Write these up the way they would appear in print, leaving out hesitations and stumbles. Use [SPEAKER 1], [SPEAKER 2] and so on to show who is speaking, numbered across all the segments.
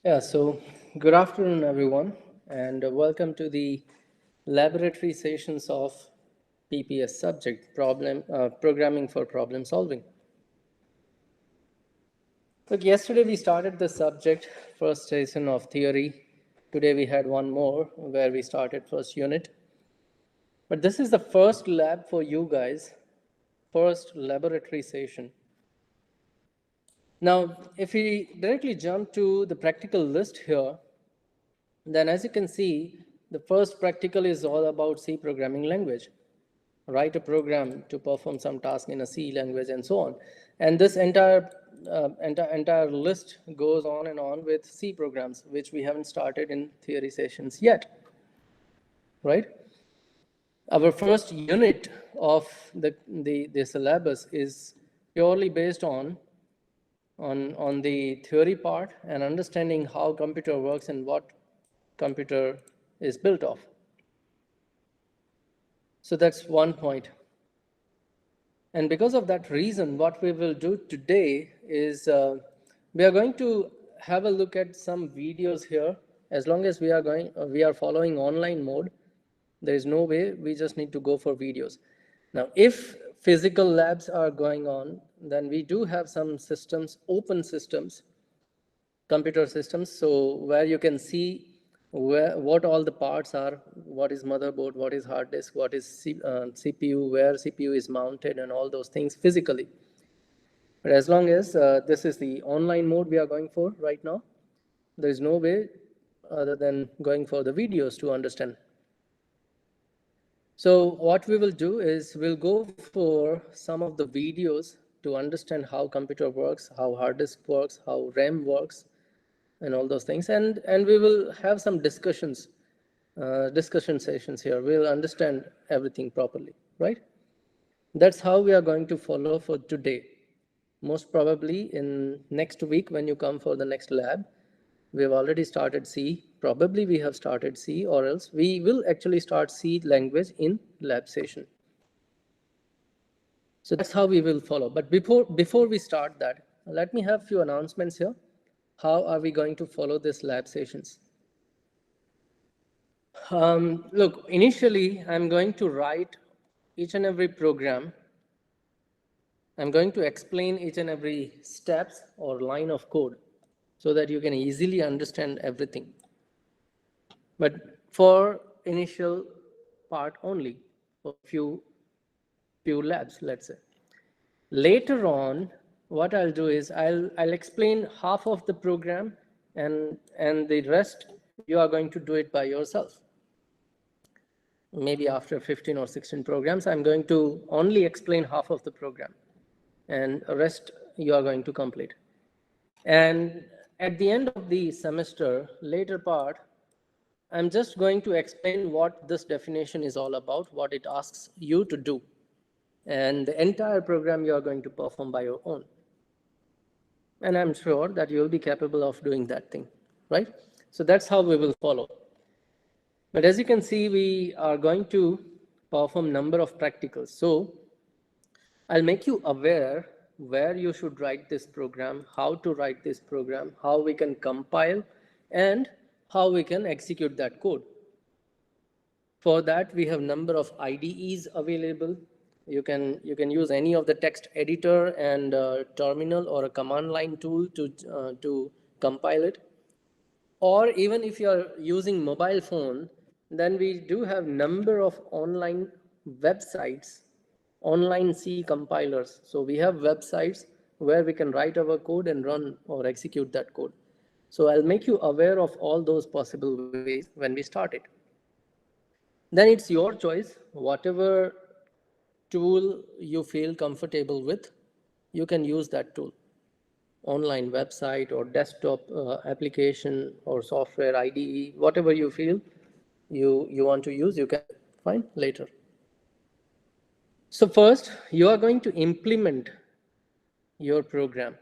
[SPEAKER 1] So good afternoon, everyone, and welcome to the laboratory sessions of PPS subject, programming for problem solving. Look, yesterday we started the subject, first session of theory. Today we had one more where we started first unit. But this is the first lab for you guys, first laboratory session. Now, if we directly jump to the practical list here, then as you can see, the first practical is all about C programming language. Write a program to perform some task in a C language and so on. And this entire list goes on and on with C programs, which we haven't started in theory sessions yet, right? Our first unit of the syllabus is purely based on the theory part and understanding how computer works and what computer is built of. So that's one point. And because of that reason, what we will do today is we are going to have a look at some videos here. As long as we are following online mode, there is no way, we just need to go for videos. Now, if physical labs are going on, then we do have some systems, open systems, computer systems, so where you can see what all the parts are, what is motherboard, what is hard disk, what is CPU, where CPU is mounted, and all those things physically. But as long as this is the online mode we are going for right now, there is no way other than going for the videos to understand. So what we will do is we'll go for some of the videos to understand how computer works, how hard disk works, how RAM works, and all those things. And we will have some discussion sessions here. We'll understand everything properly, right? That's how we are going to follow for today. Most probably in next week when you come for the next lab, we've already started C. Probably we have started C, or else we will actually start C language in lab session. So that's how we will follow. But before we start that, let me have a few announcements here. How are we going to follow this lab sessions? Look, initially, I'm going to write each and every program. I'm going to explain each and every steps or line of code so that you can easily understand everything. But for initial part only, for few labs, let's say. Later on, what I'll do is I'll explain half of the program, and the rest you are going to do it by yourself. Maybe after 15 or 16 programs, I'm going to only explain half of the program, and the rest you are going to complete. And at the end of the semester, later part, I'm just going to explain what this definition is all about, what it asks you to do. And the entire program you are going to perform by your own. And I'm sure that you'll be capable of doing that thing, right? So that's how we will follow. But as you can see, we are going to perform number of practicals. So I'll make you aware where you should write this program, how to write this program, how we can compile, and how we can execute that code. For that, we have number of IDEs available. You can use any of the text editor and terminal or a command line tool to compile it. Or even if you are using mobile phone, then we do have number of online websites, online C compilers. So we have websites where we can write our code and run or execute that code. So I'll make you aware of all those possible ways when we start it. Then it's your choice, whatever tool you feel comfortable with, you can use that tool. Online website or desktop application or software IDE, whatever you feel you want to use, you can find later. So first, you are going to implement your program.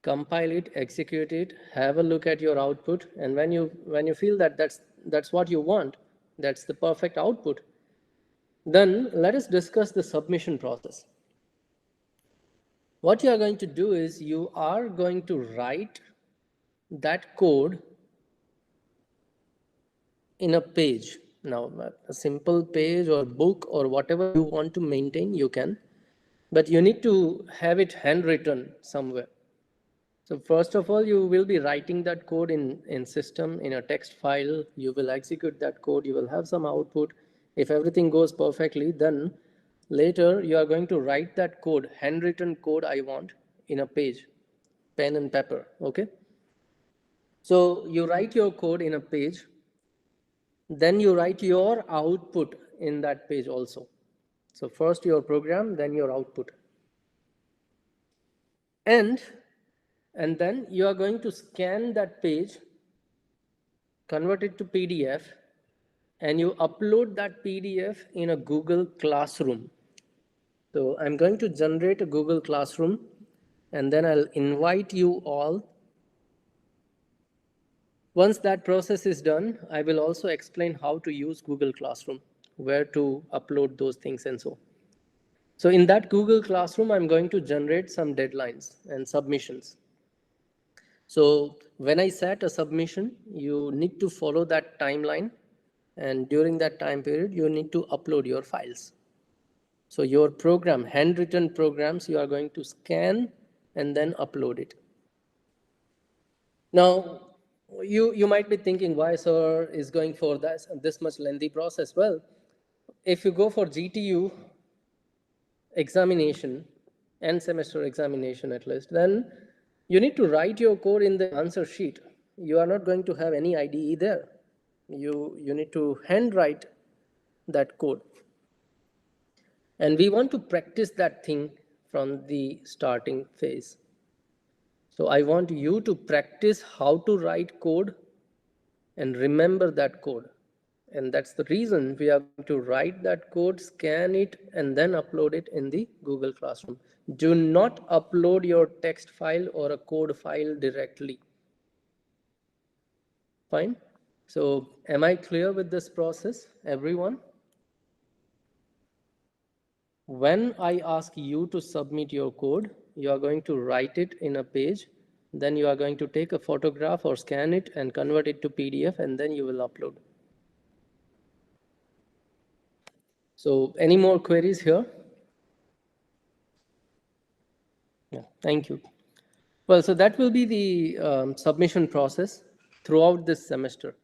[SPEAKER 1] Compile it, execute it, have a look at your output, and when you feel that that's what you want, that's the perfect output, then let us discuss the submission process. What you are going to do is you are going to write that code in a page. Now, a simple page or book or whatever you want to maintain, you can, but you need to have it handwritten somewhere. So first of all, you will be writing that code in system, in a text file. You will execute that code. You will have some output. If everything goes perfectly, then later you are going to write that code, handwritten code I want, in a page, pen and paper, okay? So you write your code in a page, then you write your output in that page also. So first your program, then your output. And then you are going to scan that page, convert it to PDF, and you upload that PDF in a Google Classroom. So I'm going to generate a Google Classroom, and then I'll invite you all. Once that process is done, I will also explain how to use Google Classroom, where to upload those things and so. So in that Google Classroom, I'm going to generate some deadlines and submissions. So when I set a submission, you need to follow that timeline, and during that time period, you need to upload your files. So your program, handwritten programs, you are going to scan and then upload it. Now, you might be thinking, why sir is going for this much lengthy process? Well, if you go for GTU examination, end semester examination at least, then you need to write your code in the answer sheet. You are not going to have any IDE there. You need to handwrite that code. And we want to practice that thing from the starting phase. So I want you to practice how to write code and remember that code. And that's the reason we are going to write that code, scan it, and then upload it in the Google Classroom. Do not upload your text file or a code file directly. Fine? So am I clear with this process, everyone? When I ask you to submit your code, you are going to write it in a page, then you are going to take a photograph or scan it and convert it to PDF, and then you will upload. So any more queries here? Yeah, thank you. Well, so that will be the submission process throughout this semester.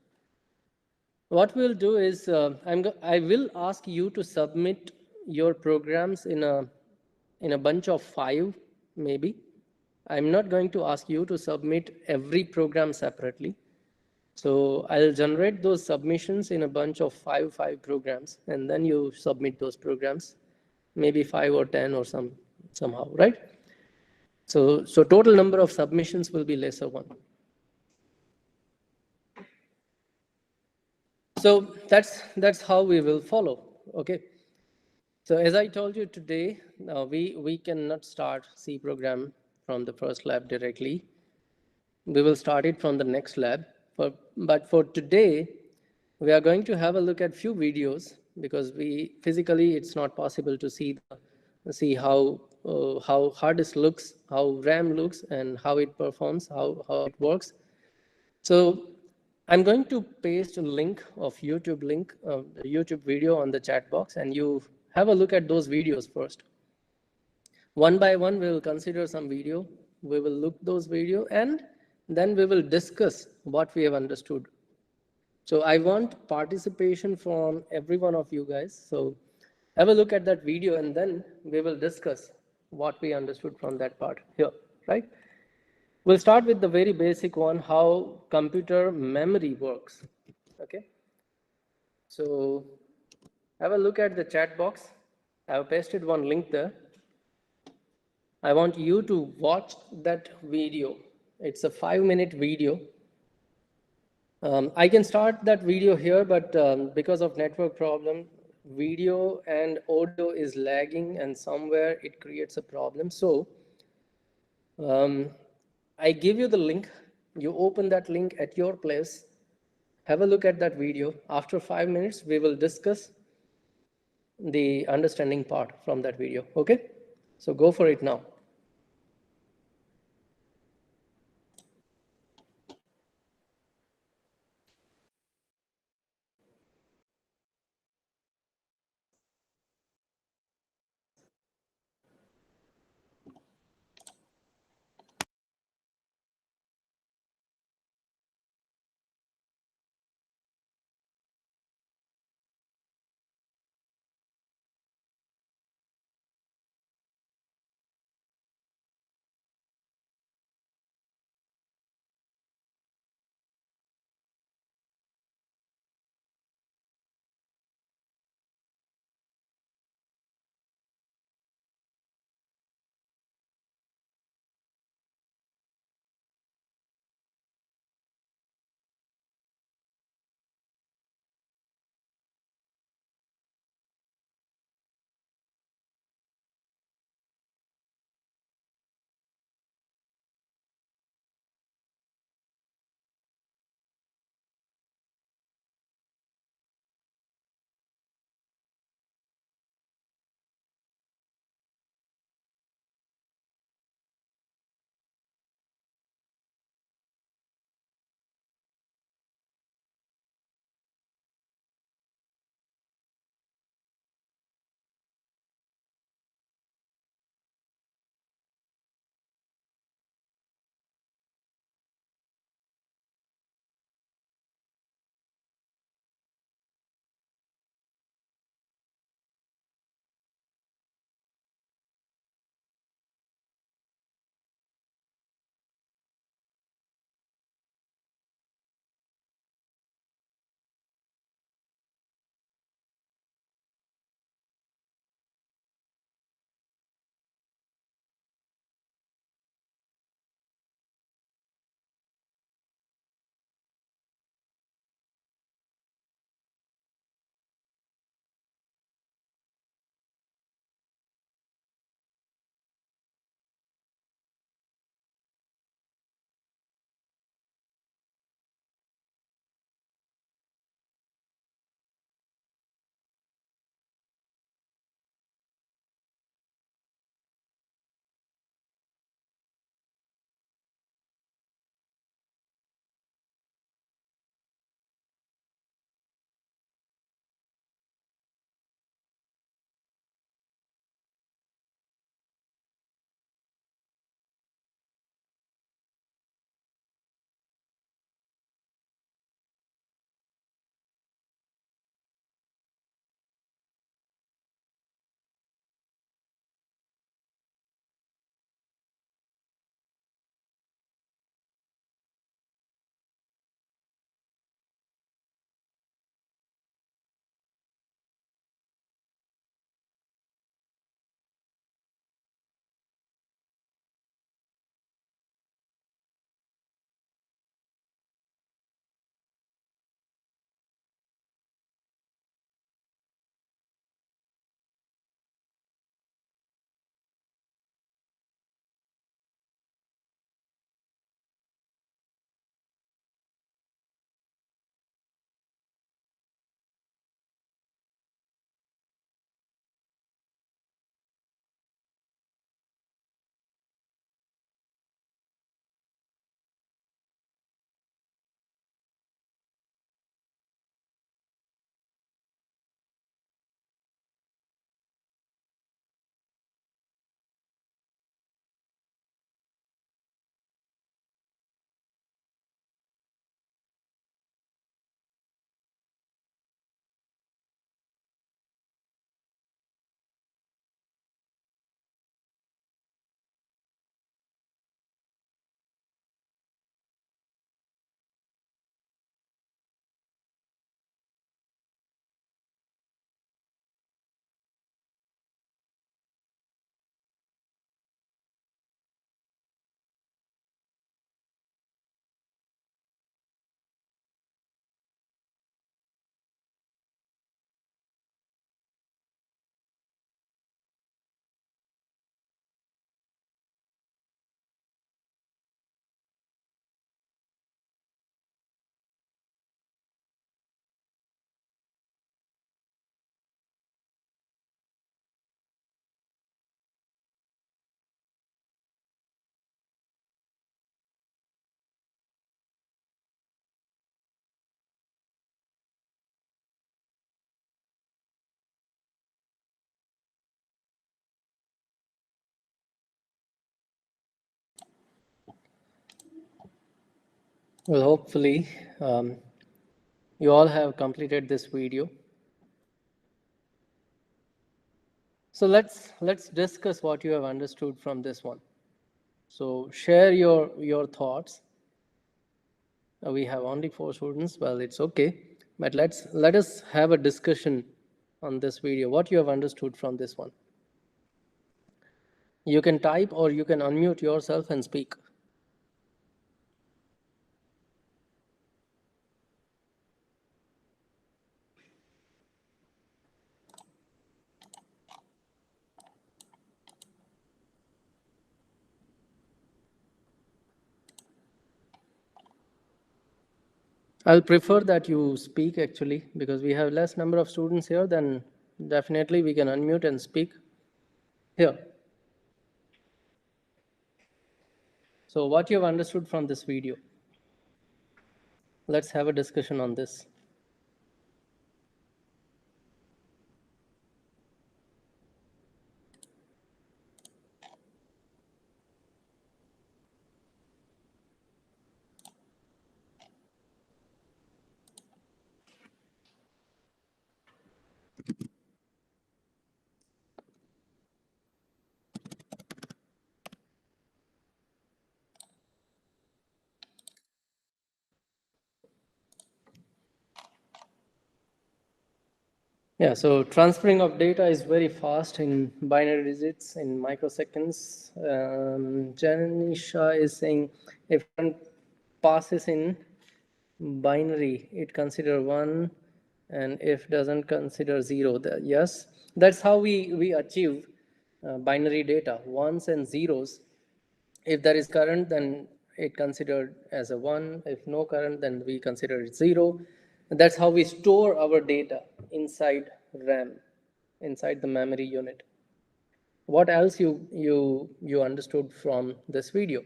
[SPEAKER 1] What we'll do is I will ask you to submit your programs in a bunch of 5 maybe. I'm not going to ask you to submit every program separately. So I'll generate those submissions in a bunch of 5 programs, and then you submit those programs, maybe 5 or 10 or somehow, right? So total number of submissions will be lesser one. So that's how we will follow, okay? So as I told you today, we cannot start C program from the first lab directly. We will start it from the next lab. But for today, we are going to have a look at few videos, because physically it's not possible to see how hard disk looks, how RAM looks, and how it performs, how it works. So I'm going to paste a link of YouTube link, the YouTube video on the chat box, and you have a look at those videos first. One by one, we will consider some video. We will look those video, and then we will discuss what we have understood. So I want participation from every one of you guys. So have a look at that video, and then we will discuss what we understood from that part here, right? We'll start with the very basic one, how computer memory works, okay? So have a look at the chat box. I've pasted one link there. I want you to watch that video. It's a 5-minute video. I can start that video here, but because of network problem, video and audio is lagging, and somewhere it creates a problem. So I give you the link. You open that link at your place. Have a look at that video. After 5 minutes, we will discuss the understanding part from that video, okay? So go for it now. Well, hopefully you all have completed this video. So let's discuss what you have understood from this one. So share your thoughts. We have only 4 students. Well, it's okay, but let us have a discussion on this video. What you have understood from this one. You can type or you can unmute yourself and speak. I'll prefer that you speak actually, because we have less number of students here, then definitely we can unmute and speak here. So what you have understood from this video? Let's have a discussion on this. Yeah, so transferring of data is very fast in binary digits in microseconds. Janisha is saying if one passes in binary, it consider 1, and if doesn't consider 0. Yes, that's how we achieve binary data, ones and zeros. If there is current, then it considered as a 1. If no current, then we consider it 0. And that's how we store our data inside RAM, inside the memory unit. What else you understood from this video?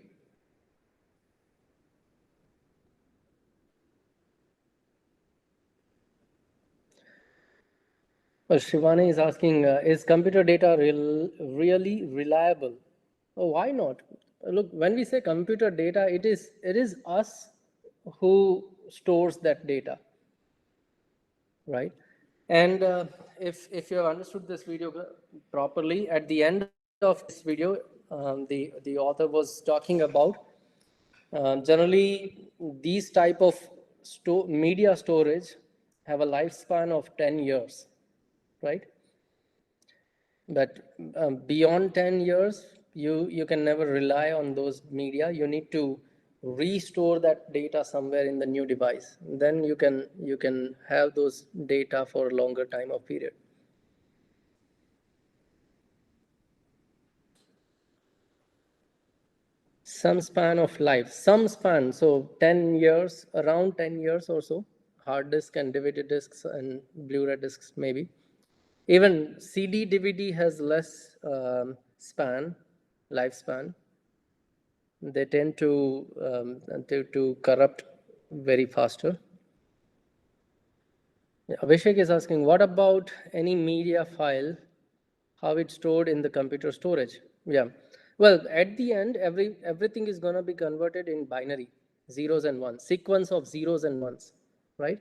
[SPEAKER 1] Well, Shivani is asking, is computer data really reliable? Oh, why not? Look, when we say computer data, it is us who stores that data, right? And if you have understood this video properly, at the end of this video, the author was talking about generally these type of media storage have a lifespan of 10 years, right? But beyond 10 years, you can never rely on those media. You need to restore that data somewhere in the new device. Then you can have those data for a longer time of period. Some span of life, some span, so 10 years, around 10 years or so. Hard disk and DVD disks and Blu-ray disks maybe. Even CD DVD has less lifespan. They tend to corrupt very faster. Abhishek is asking, what about any media file, how it's stored in the computer storage? Yeah, well, at the end, everything is going to be converted in binary, zeros and ones, sequence of zeros and ones, right?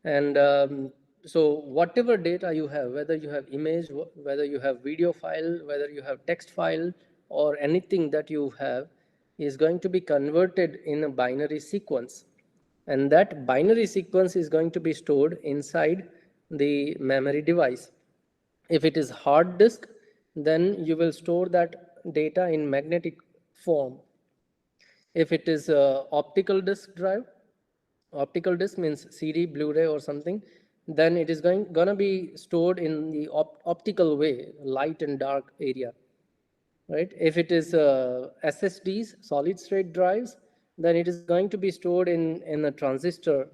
[SPEAKER 1] And so whatever data you have, whether you have image, whether you have video file, whether you have text file, or anything that you have, is going to be converted in a binary sequence. And that binary sequence is going to be stored inside the memory device. If it is hard disk, then you will store that data in magnetic form. If it is a optical disk drive, optical disk means CD, Blu-ray or something, then it is gonna be stored in the optical way, light and dark area, right? If it is SSDs, solid state drives, then it is going to be stored in a transistor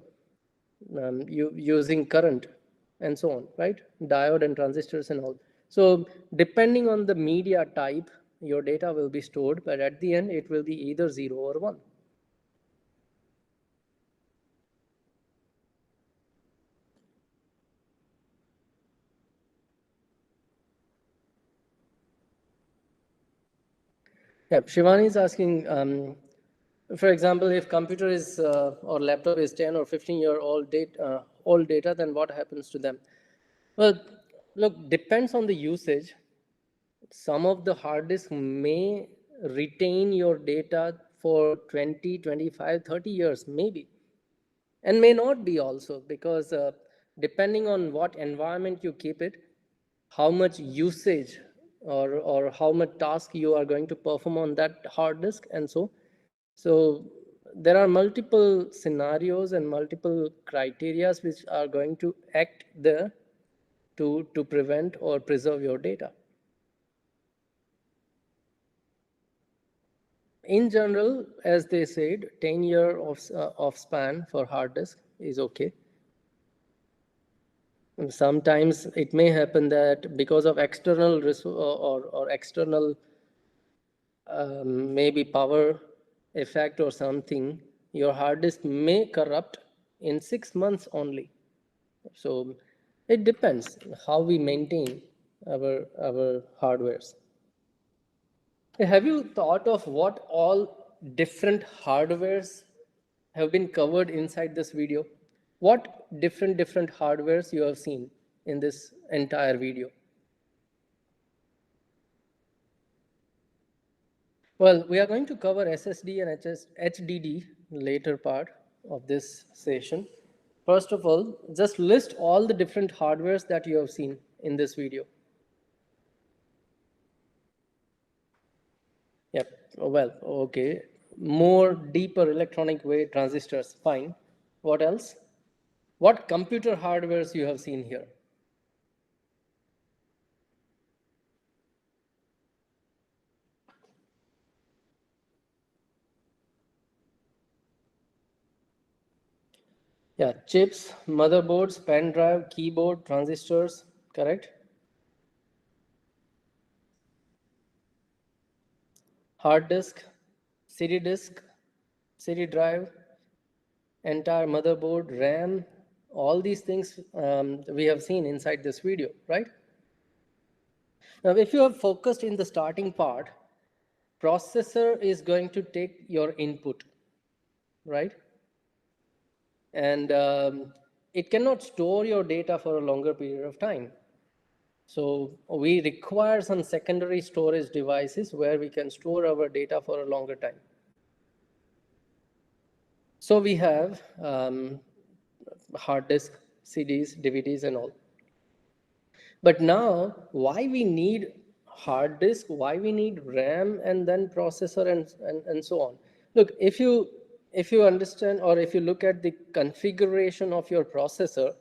[SPEAKER 1] using current and so on, right? Diode and transistors and all. So depending on the media type, your data will be stored, but at the end it will be either 0 or 1. Yeah, Shivani is asking, For example, if computer is or laptop is 10 or 15-year-old data, then what happens to them? Well, look, depends on the usage. Some of the hard disk may retain your data for 20, 25, 30 years, maybe, and may not be also, because depending on what environment you keep it, how much usage or how much task you are going to perform on that hard disk, and so there are multiple scenarios and multiple criterias which are going to act there to prevent or preserve your data. In general, as they said, 10 year of span for hard disk is okay. And sometimes it may happen that because of external or external maybe power effect or something, your hard disk may corrupt in 6 months only. So it depends how we maintain our hardwares. Have you thought of what all different hardwares have been covered inside this video? What different hardwares you have seen in this entire video? Well, we are going to cover SSD and HDD later part of this session. First of all, just list all the different hardwares that you have seen in this video. Yep, well, okay. More deeper electronic way transistors, fine. What else? What computer hardwares you have seen here? Yeah, chips, motherboards, pen drive, keyboard, transistors, correct? Hard disk, CD drive, entire motherboard, RAM, all these things we have seen inside this video, right? Now, if you are focused in the starting part, processor is going to take your input, right? And it cannot store your data for a longer period of time. So we require some secondary storage devices where we can store our data for a longer time. So we have hard disk, CDs, DVDs, and all. But now, why we need hard disk, why we need RAM, and then processor, and so on? Look, if you understand, or if you look at the configuration of your processor,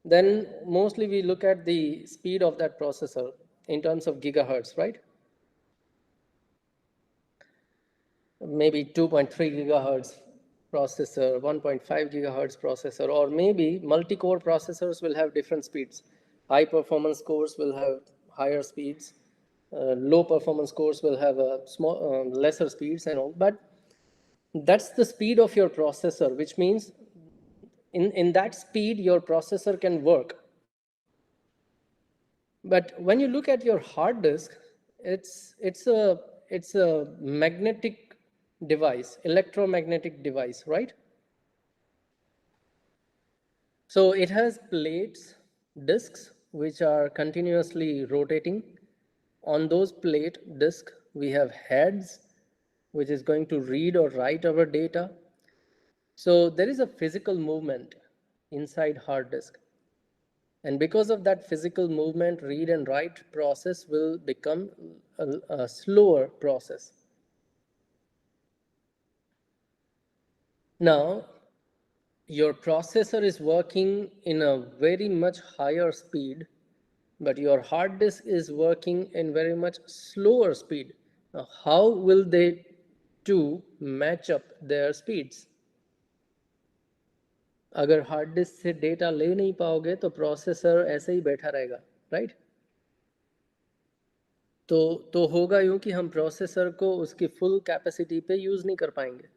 [SPEAKER 1] then mostly we look at the speed of that processor in terms of gigahertz, right? Maybe 2.3 gigahertz processor, 1.5 gigahertz processor, or maybe multi-core processors will have different speeds. High performance cores will have higher speeds. Low performance cores will have a lesser speeds and all. But that's the speed of your processor, which means in that speed your processor can work. But when you look at your hard disk, it's a magnetic device, electromagnetic device, right? So it has plates, disks, which are continuously rotating. On those plate disk, we have heads, which is going to read or write our data. So there is a physical movement inside hard disk. And because of that physical movement, read and write process will become a slower process. Now, your processor is working in a very much higher speed, but your hard disk is working in very much slower speed. Now, how will they two match up their speeds? अगर hard disk से data ले नहीं पाओगे तो processor ऐसे ही बैठा रहेगा, right? तो होगा यूं कि हम प्रोसेसर को उसकी फुल कैपेसिटी पे यूज नहीं कर पाएंगे.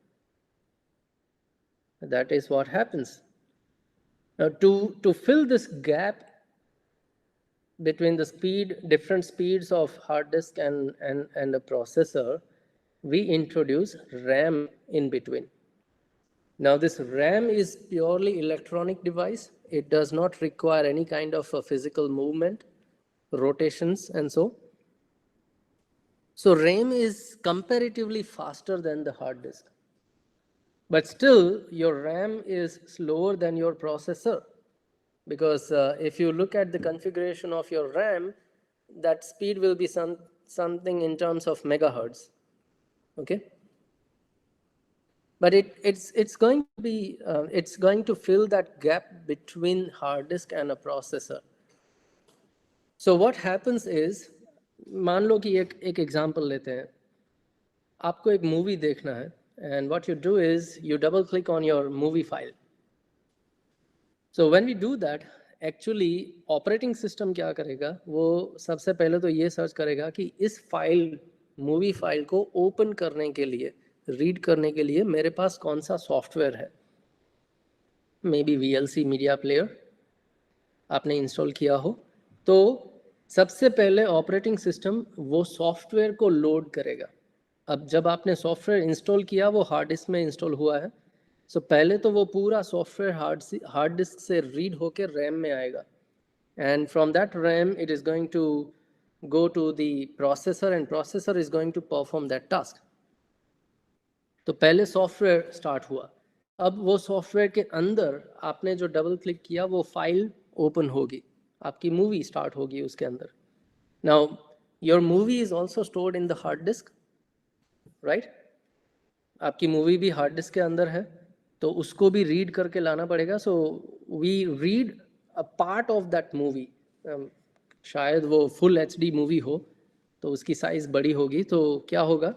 [SPEAKER 1] That is what happens. Now, to fill this gap between the different speeds of hard disk and a processor, we introduce RAM in between. Now this RAM is purely electronic device. It does not require any kind of a physical movement, rotations and so. So RAM is comparatively faster than the hard disk. But still your RAM is slower than your processor, because if you look at the configuration of your RAM, that speed will be something in terms of megahertz, okay? But it's going to be, it's going to fill that gap between hard disk and a processor. So what happens is, मान लो कि एक example लेते हैं, आपको एक movie देखना है, and what you do is you double click on your movie file. So when we do that, actually operating system क्या करेगा, वो सबसे पहले तो ये सर्च करेगा कि इस फाइल मूवी फाइल को ओपन करने के लिए, रीड करने के लिए मेरे पास कौन सा सॉफ्टवेयर है. May be VLC media player आपने इंस्टॉल किया हो, तो सबसे पहले ऑपरेटिंग सिस्टम वो सॉफ्टवेयर को लोड करेगा. अब जब आपने सॉफ्टवेयर इंस्टॉल किया, वो हार्ड डिस्क में इंस्टॉल हुआ है, सो पहले तो वो पूरा सॉफ्टवेयर हार्ड डिस्क से रीड होकर रैम में आएगा, and from that RAM it is going to go to the processor, and processor is going to perform that task. तो पहले सॉफ्टवेयर स्टार्ट हुआ. अब वो सॉफ्टवेयर के अंदर आपने जो डबल क्लिक किया, वो फाइल ओपन होगी, आपकी मूवी स्टार्ट होगी उसके अंदर. Now your movie is also stored in the hard disk, right? आपकी मूवी भी हार्ड डिस्क के अंदर है, तो उसको भी रीड करके लाना पड़ेगा. So we read a part of that movie. शायद वो फुल HD मूवी हो, तो उसकी साइज़ बड़ी होगी, तो क्या होगा,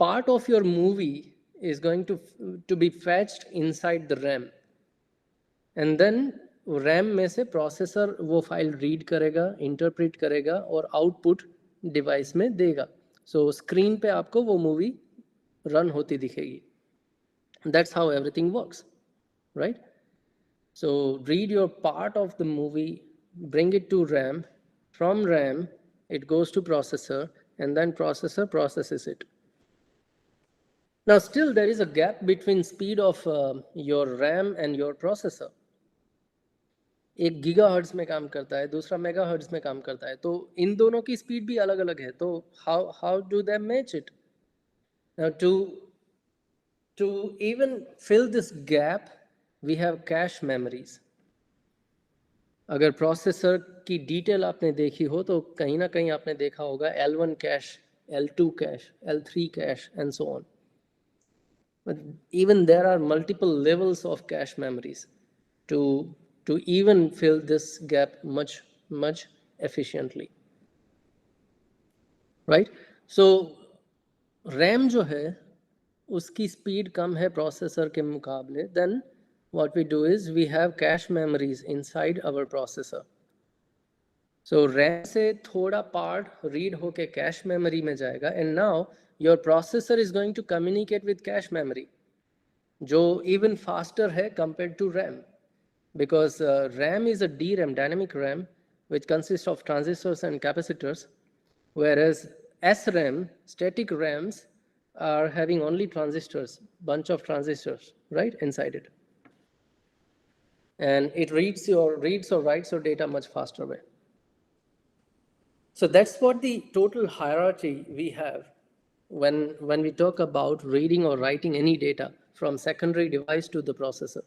[SPEAKER 1] part of your movie is going to be fetched inside the RAM, and then RAM में से प्रोसेसर वो फाइल रीड करेगा, इंटरप्रेट करेगा और आउटपुट डिवाइस में देगा. सो स्क्रीन पे आपको वो मूवी रन होती दिखेगी. That's how everything works, right? So read your part of the movie, bring it to RAM. From RAM, it goes to processor, and then processor processes it. Now still there is a gap between speed of your RAM and your processor. एक gigahertz में काम करता है, दूसरा megahertz में काम करता है, तो इन दोनों की स्पीड भी अलग अलग है. तो how do they match it? Now to even fill this gap, we have cache memories. अगर प्रोसेसर की डिटेल आपने देखी हो, तो कहीं ना कहीं आपने देखा होगा L1 cash, L2 cash, L3 cash and so on. But even there are multiple levels of cache memories to even fill this gap much efficiently, right? So RAM जो है उसकी स्पीड कम है प्रोसेसर के मुकाबले. Then what we do is we have cache memories inside our processor. So RAM से थोड़ा part read होके cache memory में जाएगा, and now your processor is going to communicate with cache memory, जो even faster है compared to RAM, because RAM is a DRAM, dynamic RAM, which consists of transistors and capacitors, whereas SRAM, static RAMs, are having only transistors, bunch of transistors, right, inside it. And it reads or writes your data much faster way. So that's what the total hierarchy we have when we talk about reading or writing any data from secondary device to the processor.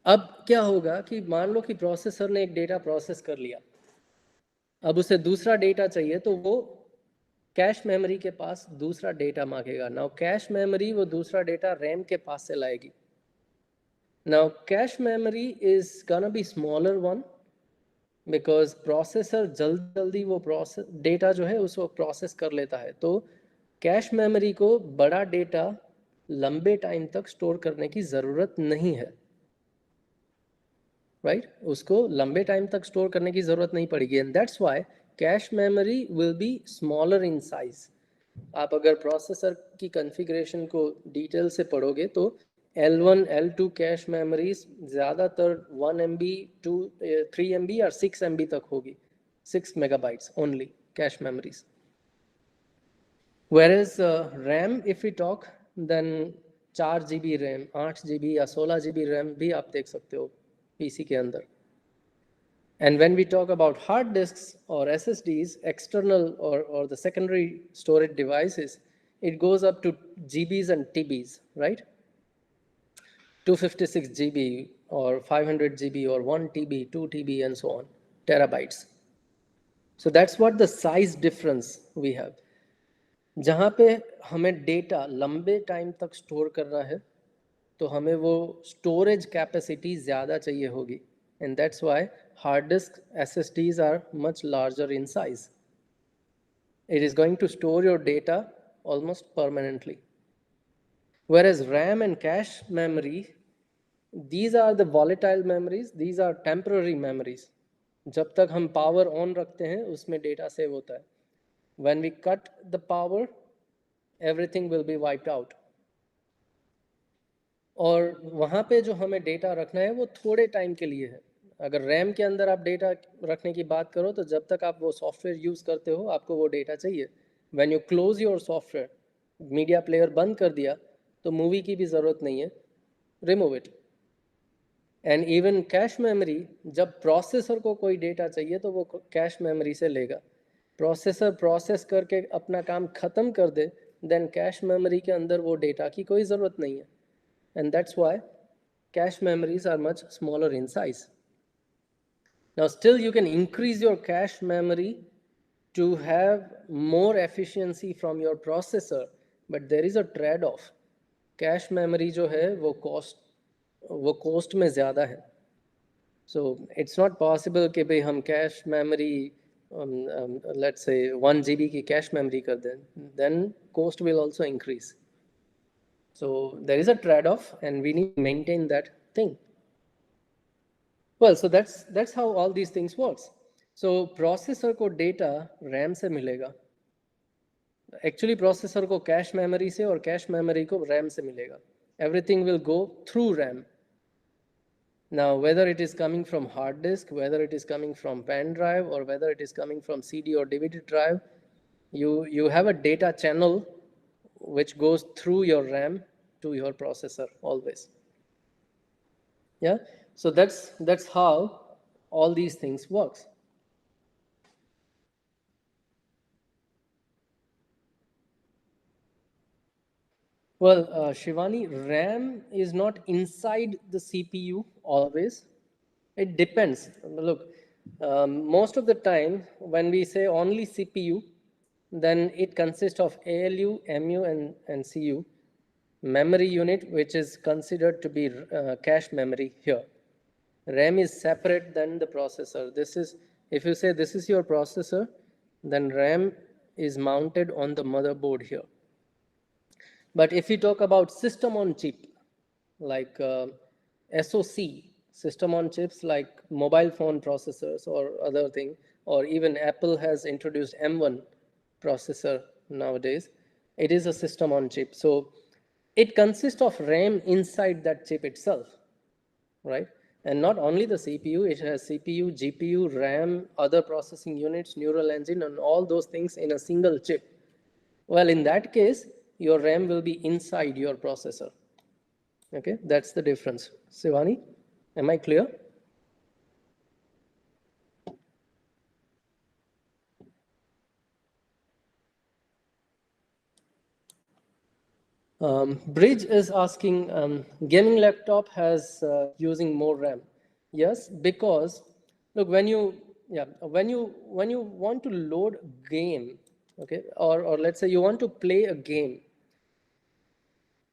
[SPEAKER 1] अब क्या होगा कि मान लो कि processor ने एक data process कर लिया, अब उसे दूसरा डेटा चाहिए, तो वो कैश मेमोरी के पास दूसरा डेटा मांगेगा. नाउ कैश मेमोरी वो दूसरा डेटा रैम के पास से लाएगी. Now cache memory is gonna be smaller one, because processor जल्दी वो डेटा जो है उसको प्रोसेस कर लेता है. तो कैश मेमोरी को बड़ा डेटा लंबे टाइम तक स्टोर करने की ज़रूरत नहीं है, राइट? उसको लंबे टाइम तक स्टोर करने की ज़रूरत नहीं पड़ेगी, and that's Y cache memory will be smaller in size. आप अगर प्रोसेसर की कॉन्फ़िगरेशन को डिटेल से पढ़ोगे तो L1, L2 कैश मेमोरीज ज़्यादातर 1 MB, 3 MB और 6 MB तक होगी. 6 megabytes only cash memories. Whereas RAM, if we talk, then 4 GB RAM, 8 GB या 16 GB RAM भी आप देख सकते हो PC के अंदर. And when we talk about hard disks or SSDs, external or the secondary storage devices, it goes up to GBs and TBs, right? 256 GB or 500 GB or 1 TB, 2 TB and so on, terabytes. So that's what the size difference we have. जहाँ पे हमें data लंबे time तक store करना है तो हमें वो स्टोरेज कैपेसिटी ज़्यादा चाहिए होगी, and that's why hard disk SSDs are much larger in size. It is going to store your data almost permanently. Whereas RAM and cache memory, these are the volatile memories, these are temporary memories. जब तक हम power on रखते हैं उसमें data save होता है. When we cut the power, everything will be wiped out. और वहाँ पे जो हमें डेटा रखना है वो थोड़े टाइम के लिए है. अगर रैम के अंदर आप डेटा रखने की बात करो तो जब तक आप वो सॉफ्टवेयर यूज़ करते हो आपको वो डेटा चाहिए. When you close your software, media player बंद कर दिया तो मूवी की भी ज़रूरत नहीं है, remove it. And even cache memory, जब प्रोसेसर को कोई डेटा चाहिए तो वो कैश मेमोरी से लेगा. प्रोसेसर प्रोसेस करके अपना काम ख़त्म कर दे, देन कैश मेमोरी के अंदर वो डेटा की कोई ज़रूरत नहीं है. And that's why cache memories are much smaller in size. Now still you can increase your cache memory to have more efficiency from your processor, but there is a trade-off. Cache memory जो है वो cost में ज़्यादा है. So it's not possible कि भाई हम cache memory let's say 1 GB की cache memory कर दें, then cost will also increase. So there is a trade-off and we need to maintain that thing. Well, so that's how all these things works. So processor को data RAM से मिलेगा. Actually processor को cache memory से और cache memory को RAM से मिलेगा. Everything will go through RAM. Now whether it is coming from hard disk, whether it is coming from pen drive, or whether it is coming from CD or DVD drive, you have a data channel which goes through your RAM to your processor always. Yeah, so that's how all these things works. Well, Shivani, RAM is not inside the CPU always. It depends. Look, most of the time when we say only CPU, then it consists of ALU, MU, and CU, memory unit, which is considered to be cache memory here. RAM is separate than the processor. This is, if you say this is your processor, then RAM is mounted on the motherboard here. But if you talk about system on chip, like SoC, system on chips like mobile phone processors or other thing, or even Apple has introduced M1 processor nowadays, it is a system on chip. So it consists of RAM inside that chip itself, right? And not only the CPU, it has CPU, GPU, RAM, other processing units, neural engine, and all those things in a single chip. Well, in that case, your RAM will be inside your processor. Okay, that's the difference. Shivani, am I clear? Bridge is asking, gaming laptop has using more RAM. Yes, because look, when you want to load game, okay, or let's say you want to play a game,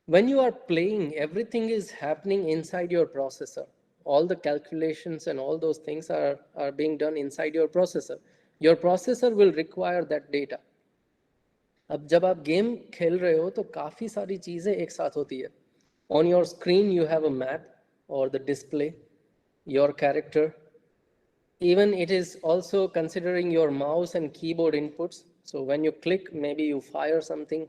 [SPEAKER 1] when you are playing, everything is happening inside your processor. All the calculations and all those things are being done inside your processor. Your processor will require that data. अब जब आप game खेल रहे हो तो काफ़ी सारी चीज़ें एक साथ होती है. On your screen you have a map or the display, your character. Even it is also considering your mouse and keyboard inputs. So when you click, maybe you fire something,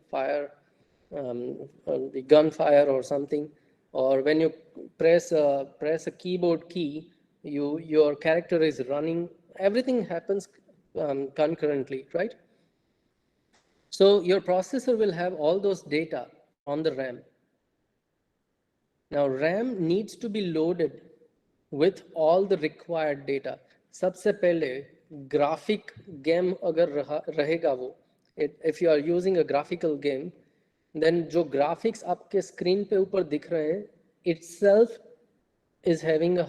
[SPEAKER 1] the gunfire or something, or when you press a keyboard key, your character is running. Everything happens concurrently, right? So your processor will have all those data on the RAM. Now RAM needs to be loaded with all the required data. सबसे पहले graphic game अगर रहेगा वो, if you are using a graphical game, then जो graphics आपके screen पे ऊपर दिख रहे हैं, itself is having a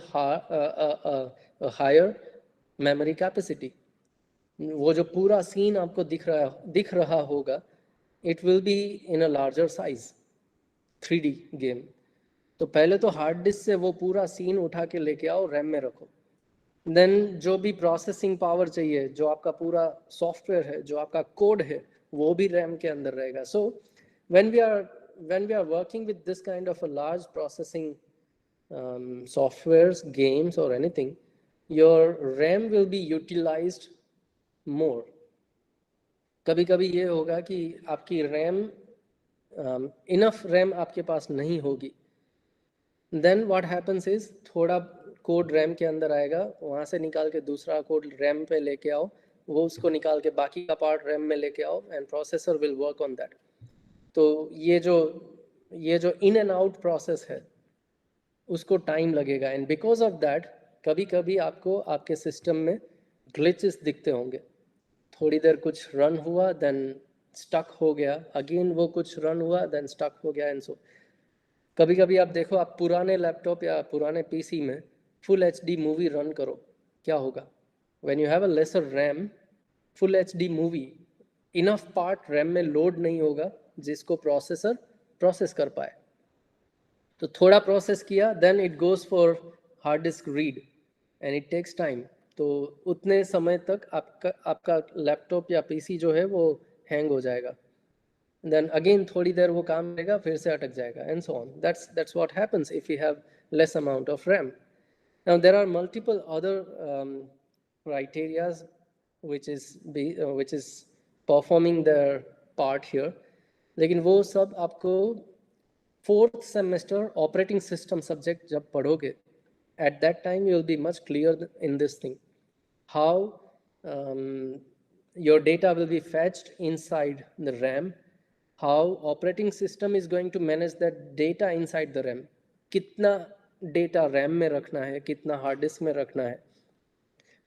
[SPEAKER 1] higher memory capacity. वो जो पूरा सीन आपको दिख रहा होगा, it will be in a larger size 3D game. तो पहले तो हार्ड डिस्क से वो पूरा सीन उठा के लेके आओ, रैम में रखो. देन जो भी प्रोसेसिंग पावर चाहिए, जो आपका पूरा सॉफ्टवेयर है, जो आपका कोड है, वो भी रैम के अंदर रहेगा. So when we are working with this kind of a large processing softwares, games or anything, your RAM will be utilized more. कभी कभी ये होगा कि आपकी रैम इनफ रैम आपके पास नहीं होगी. देन व्हाट हैपन्स इज, थोड़ा कोड रैम के अंदर आएगा, वहाँ से निकाल के दूसरा कोड रैम पे लेके आओ, वो उसको निकाल के बाकी का पार्ट रैम में लेके आओ, and processor will work on that. तो ये जो इन एंड आउट प्रोसेस है, उसको टाइम लगेगा. एंड बिकॉज ऑफ दैट कभी कभी आपको आपके सिस्टम में ग्लिचेस दिखते होंगे. थोड़ी देर कुछ रन हुआ, देन स्टक हो गया, अगेन वो कुछ रन हुआ, देन स्टक हो गया, एंड सो. कभी कभी आप देखो, आप पुराने लैपटॉप या पुराने पीसी में फुल एचडी मूवी रन करो, क्या होगा? When you have a lesser RAM, full HD movie, enough part RAM में लोड नहीं होगा जिसको प्रोसेसर प्रोसेस कर पाए. तो थोड़ा प्रोसेस किया, then it goes for hard disk read and it takes time. तो उतने समय तक आपका लैपटॉप या पीसी जो है वो हैंग हो जाएगा. देन अगेन थोड़ी देर वो काम करेगा, फिर से अटक जाएगा, and so on. That's what happens if you have less amount of RAM. Now there are multiple other criterias which is performing their part here. लेकिन वो सब आपको fourth semester operating system subject जब पढ़ोगे, at that time you will be much clear in this thing, how your data will be fetched inside the RAM, how operating system is going to manage that data inside the RAM, कितना data RAM में रखना है, कितना hard disk में रखना है,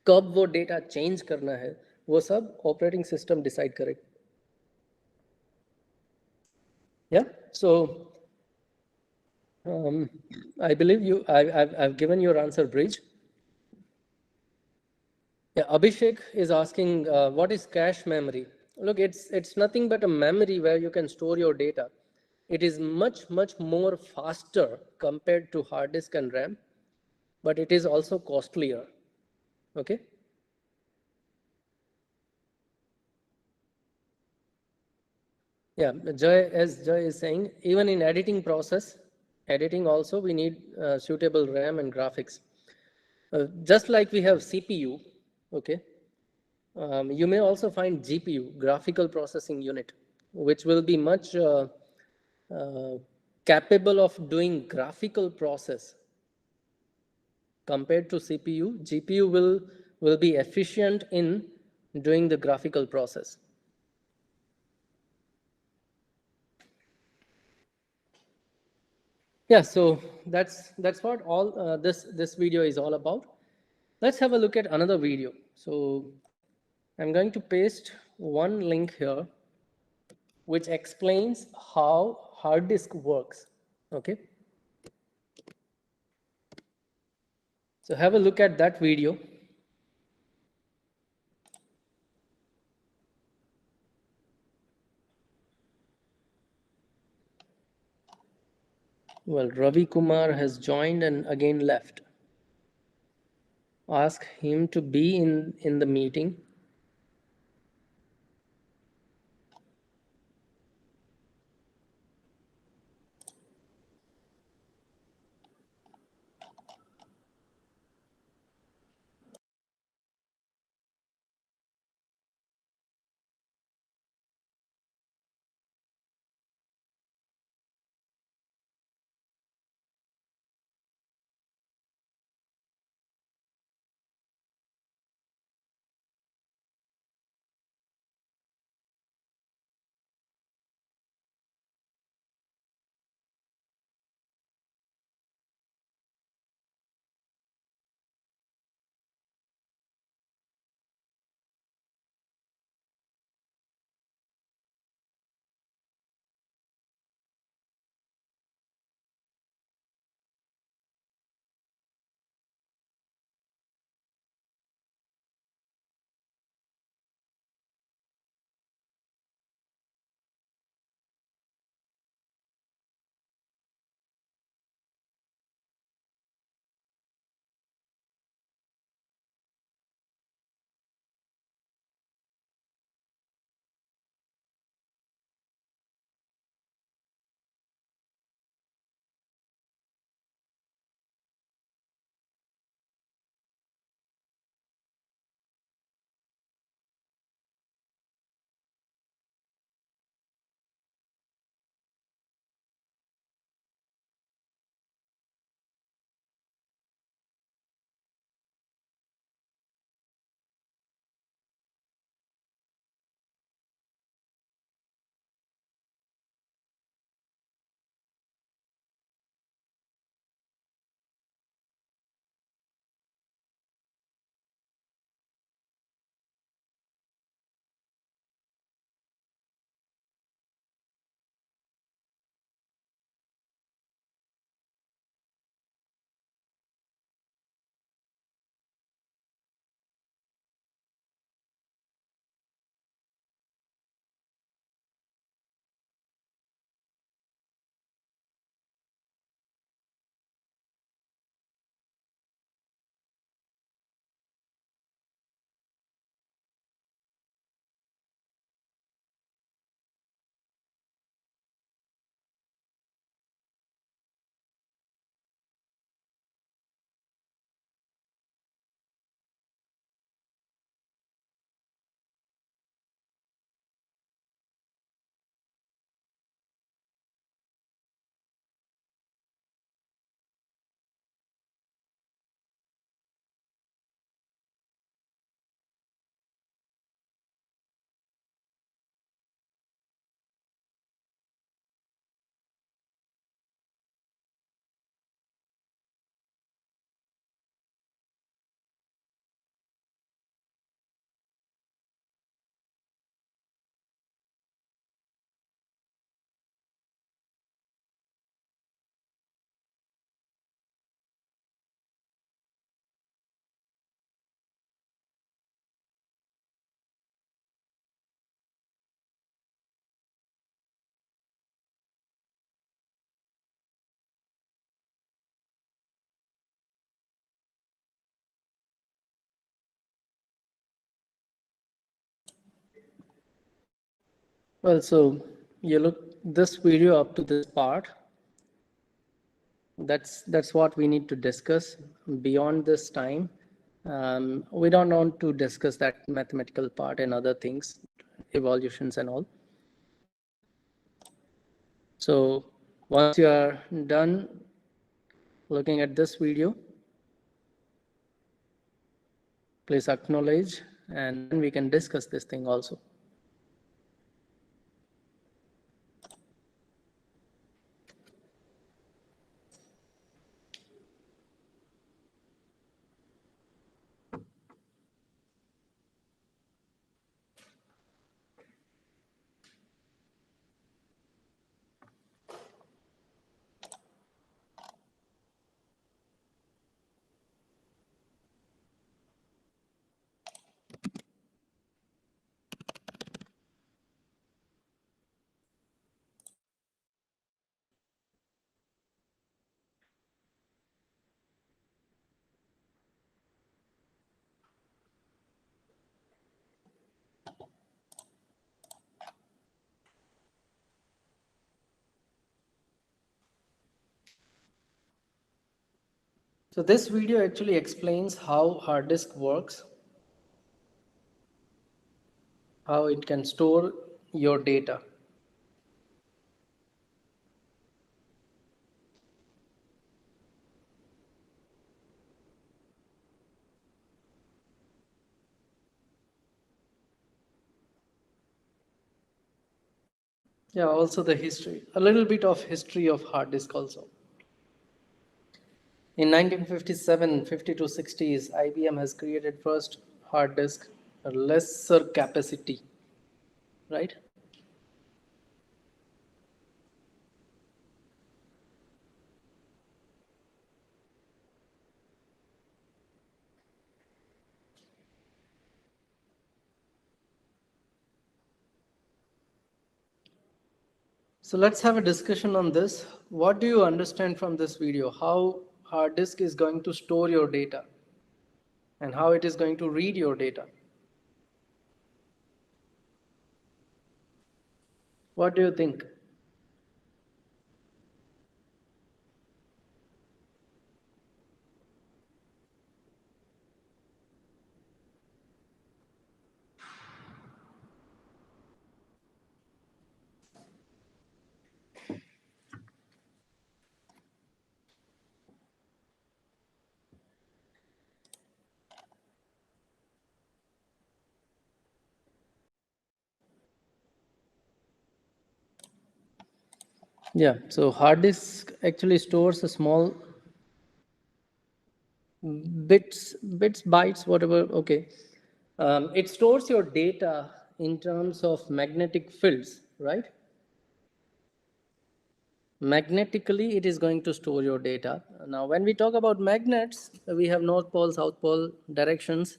[SPEAKER 1] कब वो डेटा चेंज करना है, वो सब ऑपरेटिंग सिस्टम डिसाइड करेगा. या सो I believe I've given your answer, Bridge. Yeah, Abhishek is asking, what is cache memory? Look, it's nothing but a memory where you can store your data. It is much more faster compared to hard disk and RAM, but it is also costlier. Okay. Yeah, as Joy is saying, even in editing process, editing also we need suitable RAM and graphics. Just like we have CPU, okay, you may also find GPU, graphical processing unit, which will be much capable of doing graphical process compared to CPU. GPU will be efficient in doing the graphical process. Yeah, so that's what all this video is all about. Let's have a look at another video. So I'm going to paste one link here which explains how hard disk works. Okay. So have a look at that video. Well, Ravi Kumar has joined and again left. Ask him to be in the meeting. Well, so you look this video up to this part. That's what we need to discuss. Beyond this time, we don't want to discuss that mathematical part and other things, evolutions and all. So once you are done looking at this video, please acknowledge, and then we can discuss this thing also. So this video actually explains how hard disk works, how it can store your data. Yeah, also the history, a little bit of history of hard disk also. In 1957, 50 to 60s, IBM has created first hard disk, a lesser capacity, right? So let's have a discussion on this. What do you understand from this video? How hard disk is going to store your data and how it is going to read your data? What do you think? Yeah, so hard disk actually stores a small bits, bytes, whatever. Okay, it stores your data in terms of magnetic fields, right? Magnetically, it is going to store your data. Now, when we talk about magnets, we have north pole, south pole directions.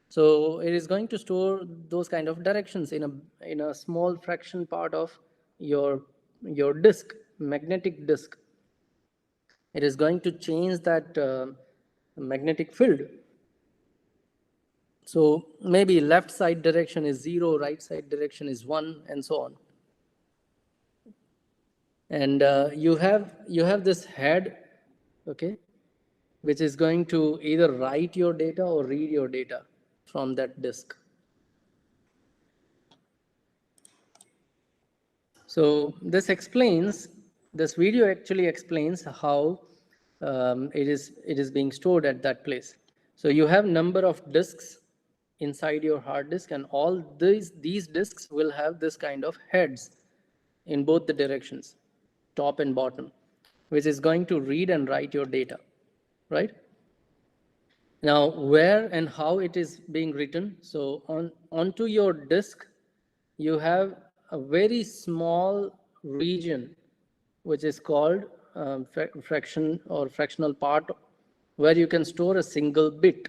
[SPEAKER 1] So it is going to store those kind of directions in a small fraction part of your disk, magnetic disk. It is going to change that magnetic field. So maybe left side direction is 0, right side direction is 1, and so on. And you have this head, okay, which is going to either write your data or read your data from that disk. So this video actually explains how it is being stored at that place. So you have number of disks inside your hard disk, and all these disks will have this kind of heads in both the directions, top and bottom, which is going to read and write your data, right? Now, where and how it is being written? So onto your disk, you have a very small region, which is called fraction or fractional part, where you can store a single bit.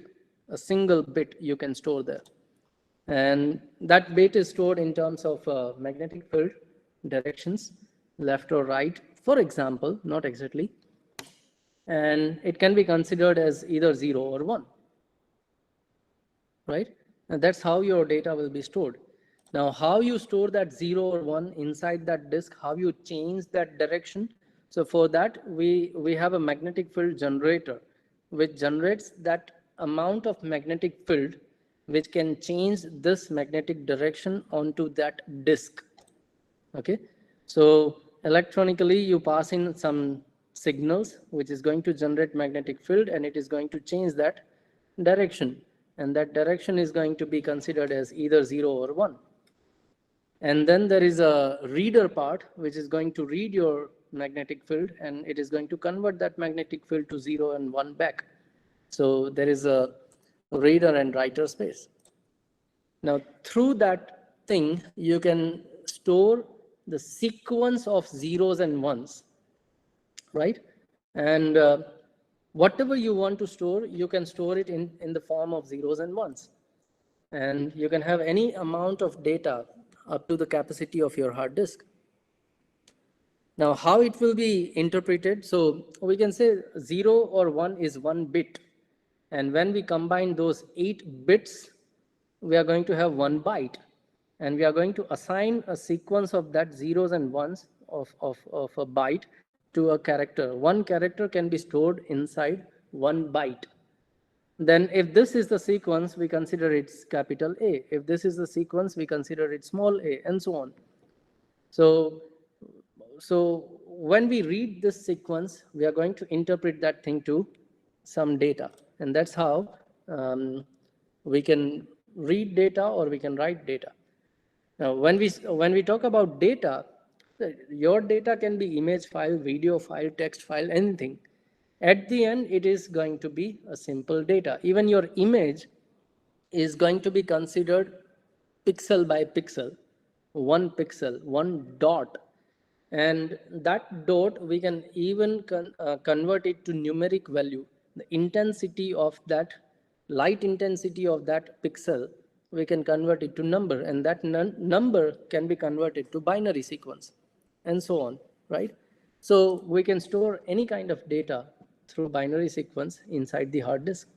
[SPEAKER 1] A single bit you can store there. And that bit is stored in terms of magnetic field directions, left or right, for example, not exactly. And it can be considered as either 0 or 1, right? And that's how your data will be stored. Now, how you store that 0 or 1 inside that disk, how you change that direction. So for that, we have a magnetic field generator, which generates that amount of magnetic field, which can change this magnetic direction onto that disk. Okay, so electronically you pass in some signals, which is going to generate magnetic field, and it is going to change that direction. And that direction is going to be considered as either 0 or 1. And then there is a reader part, which is going to read your magnetic field, and it is going to convert that magnetic field to 0 and 1 back. So there is a reader and writer space. Now, through that thing, you can store the sequence of zeros and ones, right? And whatever you want to store, you can store it in the form of zeros and ones. And you can have any amount of data up to the capacity of your hard disk. Now, how it will be interpreted? So we can say 0 or 1 is 1 bit. And when we combine those 8 bits, we are going to have 1 byte. And we are going to assign a sequence of that zeros and ones of a byte to a character. One character can be stored inside 1 byte. Then if this is the sequence, we consider it's capital A. If this is the sequence, we consider it small a, and so on. So when we read this sequence, we are going to interpret that thing to some data. And that's how we can read data or we can write data. Now, when we talk about data, your data can be image file, video file, text file, anything. At the end, it is going to be a simple data. Even your image is going to be considered pixel by pixel, 1 pixel, 1 dot. And that dot, we can even convert it to numeric value. The intensity of that, light intensity of that pixel, we can convert it to number, and that number can be converted to binary sequence, and so on, right? So we can store any kind of data through binary sequence inside the hard disk.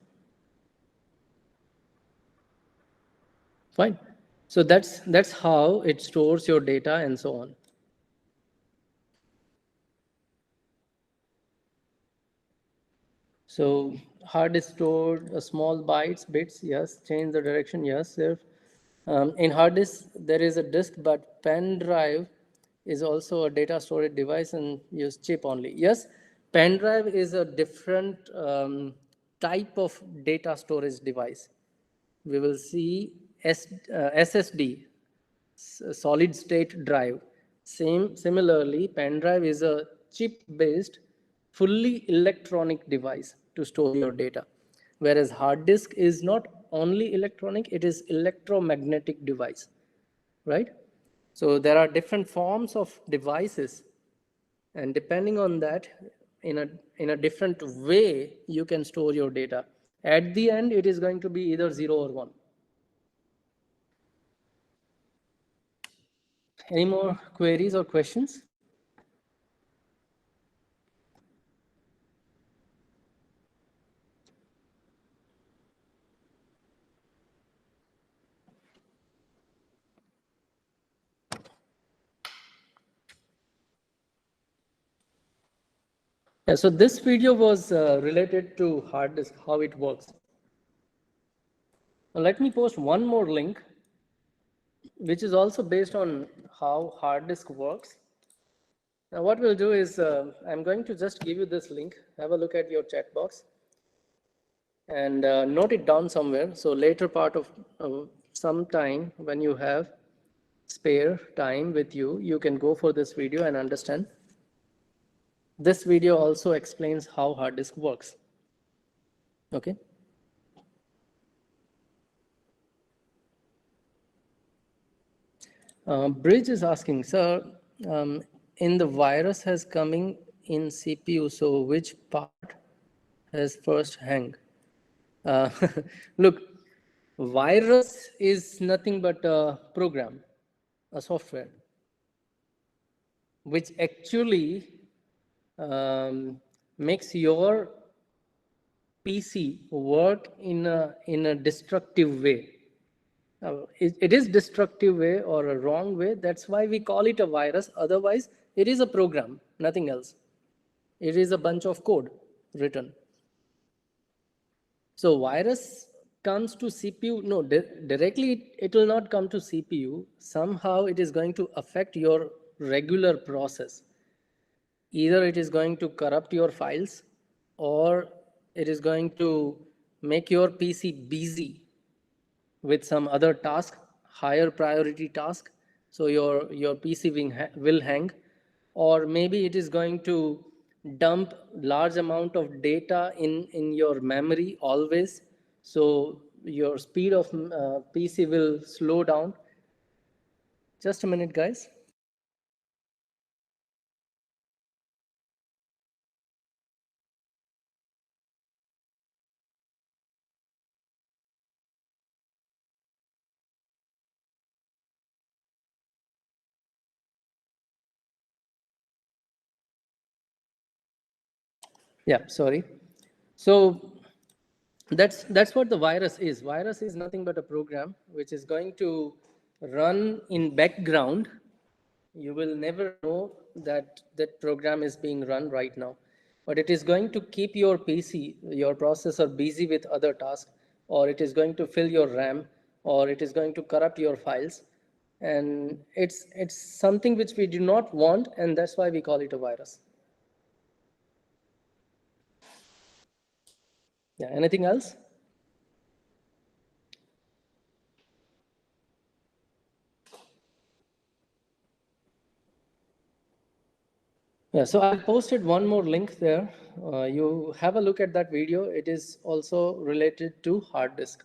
[SPEAKER 1] Fine. So that's how it stores your data and so on. So hard disk stored small bytes, bits, yes. Change the direction, yes, sir. In hard disk, there is a disk, but pen drive is also a data storage device and use chip only. Yes, pen drive is a different type of data storage device. We will see SSD, solid state drive. Similarly, pen drive is a chip-based, fully electronic device to store your data. Whereas hard disk is not only electronic, it is electromagnetic device, right? So there are different forms of devices, and depending on that, in a different way, you can store your data. At the end, it is going to be either 0 or 1. Any more queries or questions? Yeah, so this video was related to hard disk, how it works. Now let me post one more link, which is also based on how hard disk works. Now what we'll do is, I'm going to just give you this link, have a look at your chat box, and note it down somewhere. So later part of some time, when you have spare time with you, you can go for this video and understand. This video also explains how hard disk works. Okay. Bridge is asking, sir, in the virus has coming in CPU, so which part has first hang? Look, virus is nothing but a program, a software, which actually makes your PC work in a destructive way. It is destructive way or a wrong way. That's why we call it a virus. Otherwise, it is a program, nothing else. It is a bunch of code written. So virus comes to CPU. No, directly it will not come to CPU. Somehow it is going to affect your regular process. Either it is going to corrupt your files, or it is going to make your PC busy with some other task, higher priority task. So your PC will hang, or maybe it is going to dump large amount of data in your memory always. So your speed of PC will slow down. Just a minute, guys. Yeah, sorry. So that's what the virus is. Virus is nothing but a program which is going to run in background. You will never know that that program is being run right now, but it is going to keep your PC, your processor, busy with other tasks, or it is going to fill your RAM, or it is going to corrupt your files. And it's something which we do not want, and that's why we call it a virus. Yeah, anything else? Yeah, so I posted one more link there. You have a look at that video. It is also related to hard disk.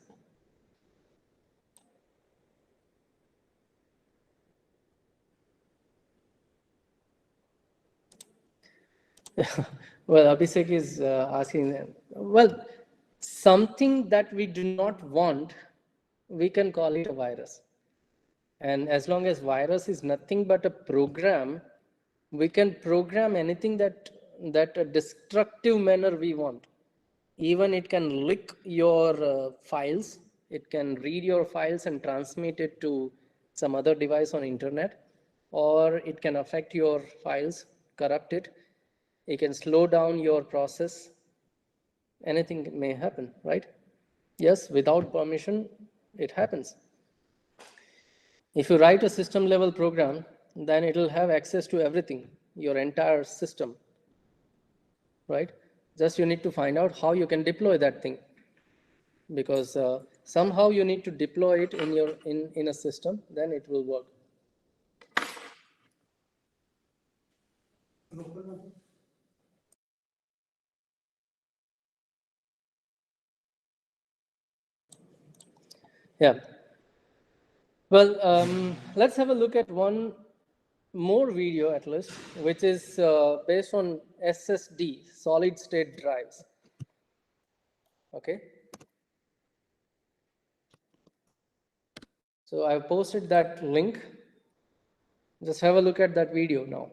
[SPEAKER 1] Well, Abhishek is asking, well, something that we do not want, we can call it a virus. And as long as virus is nothing but a program, we can program anything that a destructive manner we want. Even it can lick your files. It can read your files and transmit it to some other device on internet, or it can affect your files, corrupt it. It can slow down your process. Anything may happen, right? Yes, without permission, it happens. If you write a system level program, then it will have access to everything, your entire system, right? Just you need to find out how you can deploy that thing, because somehow you need to deploy it in a system, then it will work. Yeah. Well, let's have a look at one more video at least, which is based on SSD, solid state drives. Okay. So I've posted that link. Just have a look at that video now.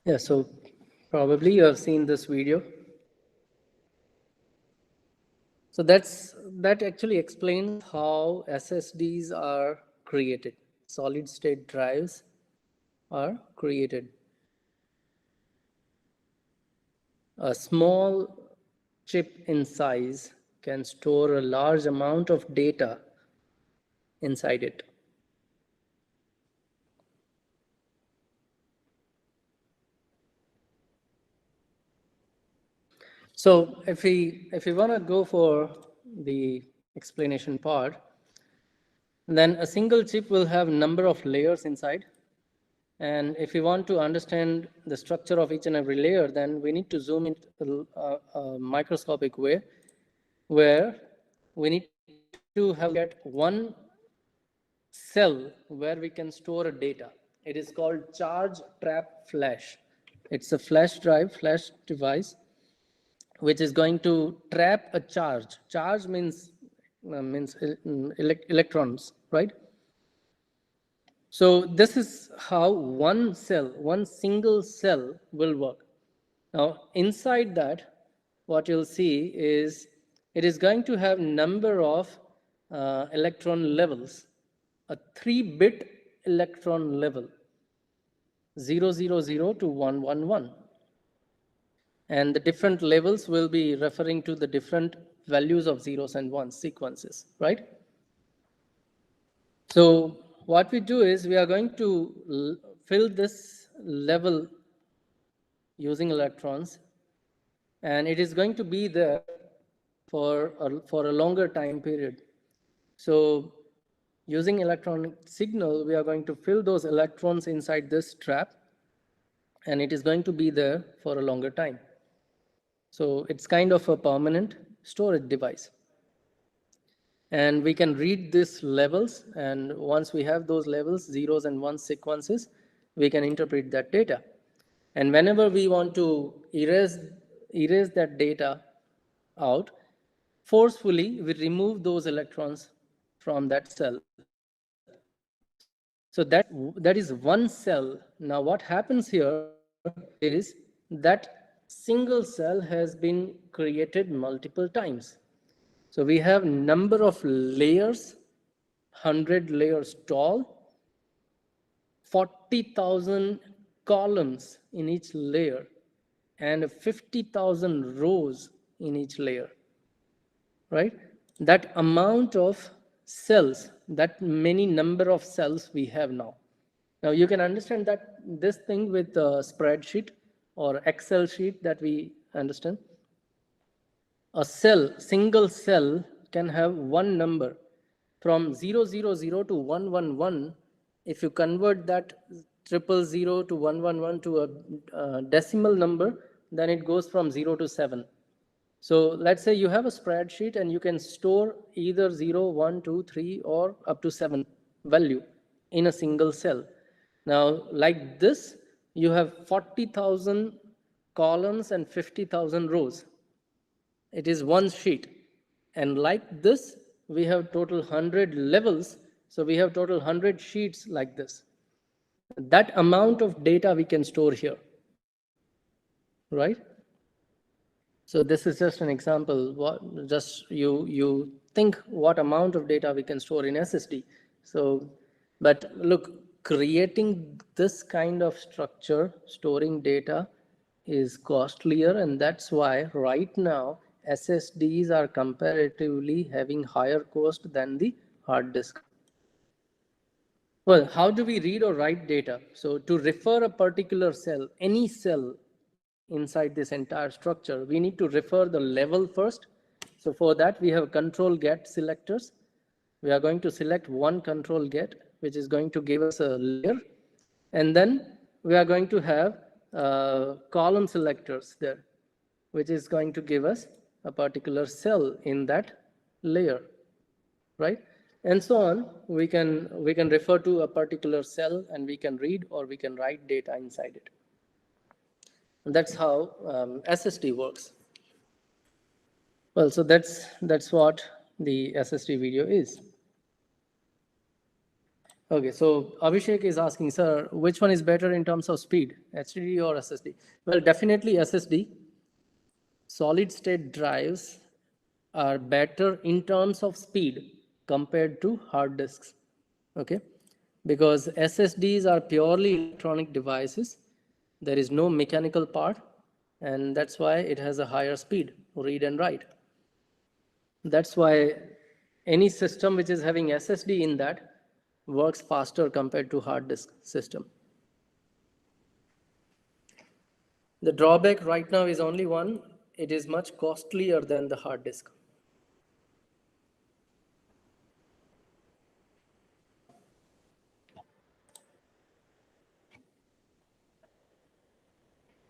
[SPEAKER 1] Yeah, so probably you have seen this video. So that actually explains how SSDs are created. Solid state drives are created. A small chip in size can store a large amount of data inside it. So if we want to go for the explanation part, then a single chip will have number of layers inside. And if we want to understand the structure of each and every layer, then we need to zoom in a microscopic way, where we need to have a look at one cell where we can store a data. It is called charge trap flash. It's a flash drive, flash device, which is going to trap a charge. Charge means electrons, right? So this is how one cell, one single cell will work. Now inside that, what you'll see is it is going to have number of electron levels, a 3-bit electron level, 000 to 111. And the different levels will be referring to the different values of zeros and ones sequences, right? So what we do is we are going to fill this level using electrons, and it is going to be there for a longer time period. So using electronic signal, we are going to fill those electrons inside this trap, and it is going to be there for a longer time. So it's kind of a permanent storage device. And we can read these levels, and once we have those levels, zeros and ones sequences, we can interpret that data. And whenever we want to erase that data out, forcefully we remove those electrons from that cell. So that is one cell. Now what happens here is that single cell has been created multiple times. So we have number of layers, 100 layers tall, 40,000 columns in each layer, and 50,000 rows in each layer, right? That amount of cells, that many number of cells we have now. Now you can understand that this thing with a spreadsheet or Excel sheet that we understand. A cell, single cell, can have one number from 000 to 111. If you convert that 000 to 111 to a decimal number, then it goes from 0 to 7. So let's say you have a spreadsheet and you can store either 0, 1, 2, 3, or up to 7 value in a single cell. Now, like this, you have 40,000 columns and 50,000 rows. It is one sheet. And like this, we have total 100 levels. So we have total 100 sheets like this. That amount of data we can store here, right? So this is just an example. Just you think what amount of data we can store in SSD. So, but look, creating this kind of structure, storing data, is costlier, and that's why right now SSDs are comparatively having higher cost than the hard disk. Well, how do we read or write data? So to refer a particular cell, any cell inside this entire structure, we need to refer the level first. So for that, we have control get selectors. We are going to select one control get, which is going to give us a layer. And then we are going to have column selectors there, which is going to give us a particular cell in that layer, right? And so on. We can refer to a particular cell, and we can read or we can write data inside it. And that's how SSD works. Well, so that's what the SSD video is. Okay, so Abhishek is asking, sir, which one is better in terms of speed, HDD or SSD? Well, definitely SSD. Solid state drives are better in terms of speed compared to hard disks. Okay, because SSDs are purely electronic devices. There is no mechanical part, and that's why it has a higher speed, read and write. That's why any system which is having SSD in that works faster compared to hard disk system. The drawback right now is only one, it is much costlier than the hard disk.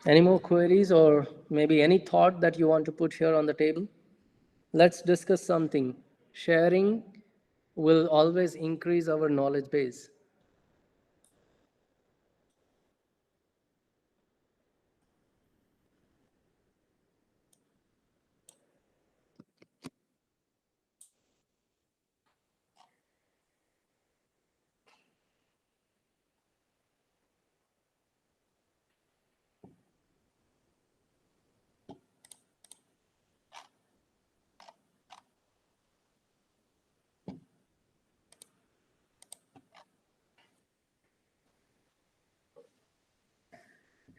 [SPEAKER 1] Any more queries or maybe any thought that you want to put here on the table? Let's discuss something. Sharing will always increase our knowledge base.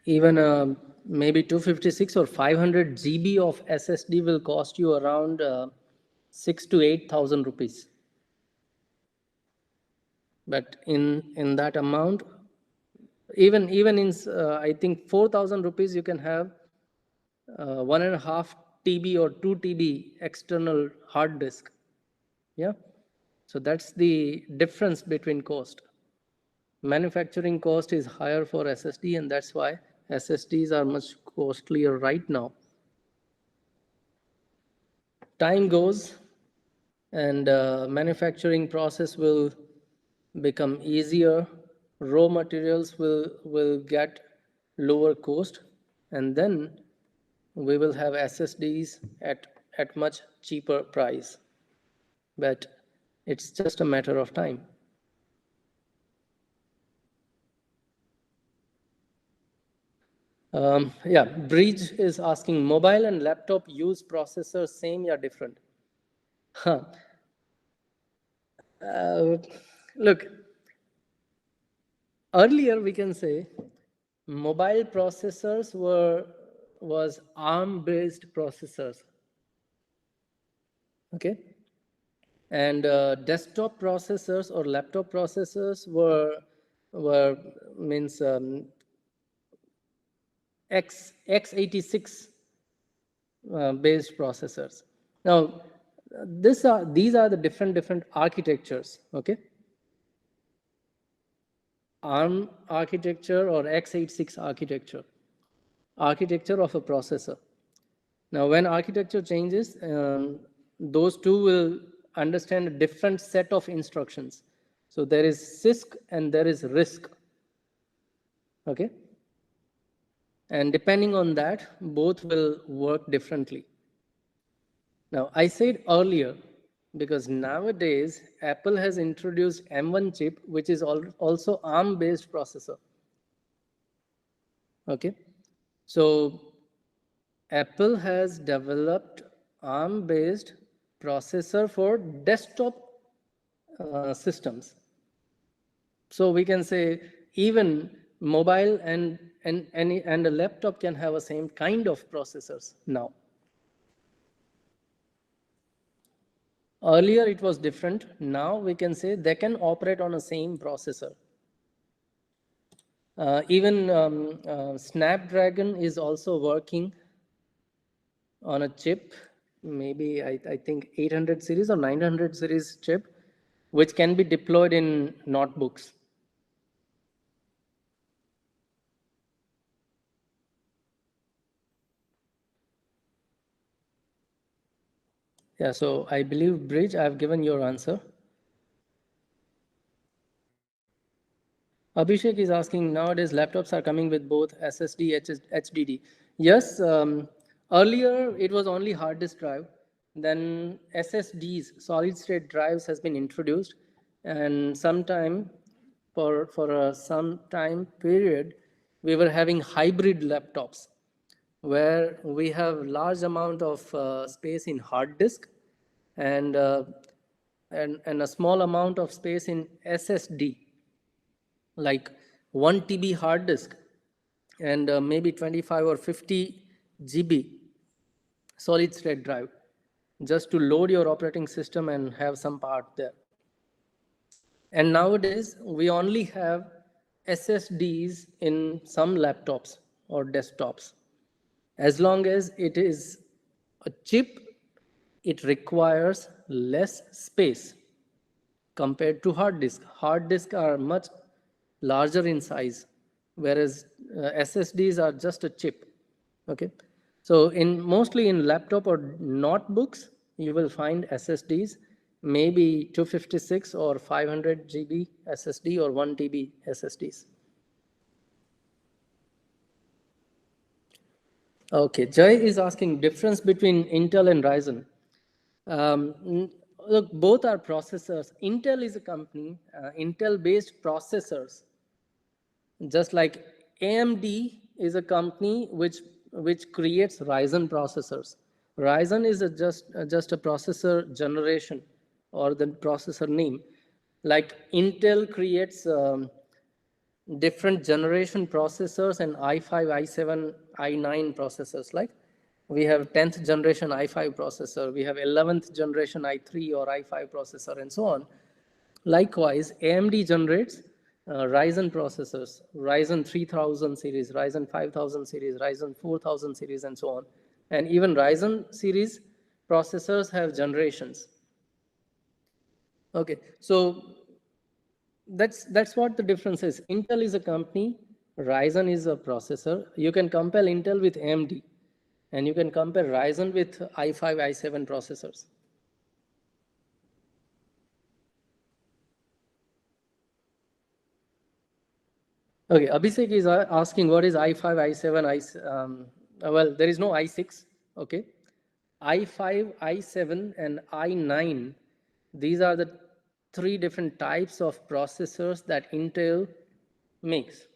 [SPEAKER 1] Even maybe 256 or 500 GB of SSD will cost you around 6 to 8,000 rupees. But in that amount, even in I think 4,000 rupees, you can have 1.5 TB or 2 TB external hard disk. Yeah, so that's the difference between cost. Manufacturing cost is higher for SSD, and that's why SSDs are much costlier right now. Time goes, and manufacturing process will become easier. Raw materials will get lower cost, and then we will have SSDs at much cheaper price. But it's just a matter of time. Yeah, Bridge is asking, mobile and laptop use processors same or different? Huh. Look, earlier we can say mobile processors was ARM-based processors, okay, and desktop processors or laptop processors were means x86 based processors. Now, these are the different architectures, okay. ARM architecture or x86 architecture of a processor. Now, when architecture changes, those two will understand a different set of instructions. So there is CISC and there is RISC, okay? And depending on that, both will work differently. Now, I said earlier, because nowadays, Apple has introduced M1 chip, which is also ARM-based processor, okay? So Apple has developed ARM-based processor for desktop systems. So we can say even mobile and a laptop can have the same kind of processors now. Earlier it was different. Now we can say they can operate on the same processor. Even Snapdragon is also working on a chip, maybe I think 800 series or 900 series chip, which can be deployed in notebooks. Yeah, so I believe, Bridge, I've given your answer. Abhishek is asking, nowadays laptops are coming with both SSD, HDD. Yes, earlier it was only hard disk drive. Then SSDs, solid state drives, has been introduced, and sometime for some time period, we were having hybrid laptops where we have large amount of space in hard disk and, and a small amount of space in SSD, like 1 TB hard disk and maybe 25 or 50 GB solid state drive just to load your operating system and have some part there. And nowadays, we only have SSDs in some laptops or desktops. As long as it is a chip, it requires less space compared to hard disk. Hard disks are much larger in size, whereas SSDs are just a chip. Okay, so mostly in laptop or notebooks, you will find SSDs, maybe 256 or 500 GB SSD or 1 TB SSDs. Okay, Jay is asking difference between Intel and Ryzen. Look, both are processors. Intel is a company, Intel-based processors. Just like AMD is a company which creates Ryzen processors. Ryzen is just a processor generation or the processor name. Like Intel creates different generation processors and i5, i7, i9 processors. Like we have 10th generation i5 processor, we have 11th generation i3 or i5 processor, and so on. Likewise, AMD generates Ryzen processors, Ryzen 3000 series, Ryzen 5000 series, Ryzen 4000 series, and so on. And even Ryzen series processors have generations. Okay, so that's what the difference is. Intel is a company, Ryzen is a processor. You can compare Intel with AMD, and you can compare Ryzen with i5, i7 processors. Okay, Abhishek is asking what is i5, i7, well, there is no i6, okay. i5, i7, and i9, these are the 3 different types of processors that Intel makes.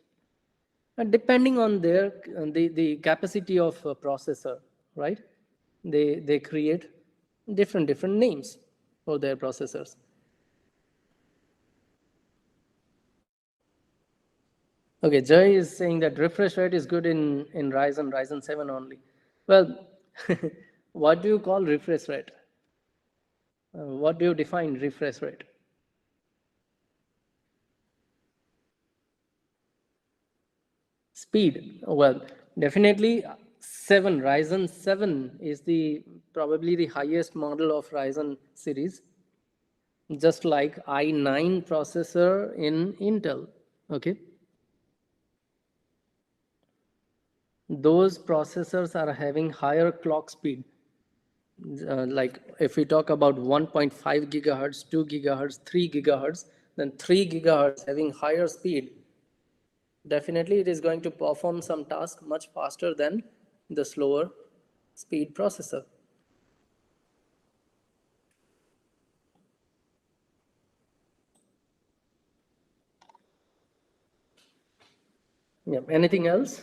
[SPEAKER 1] And depending on their the capacity of a processor, right? They create different names for their processors. Okay, Jay is saying that refresh rate is good in Ryzen 7 only. Well, what do you call refresh rate? What do you define refresh rate? Speed. Well, definitely Ryzen 7 is probably the highest model of Ryzen series, just like i9 processor in Intel. Okay. Those processors are having higher clock speed. Like if we talk about 1.5 gigahertz, 2 gigahertz, 3 gigahertz, then 3 gigahertz having higher speed, definitely it is going to perform some task much faster than the slower speed processor. Yeah. Anything else?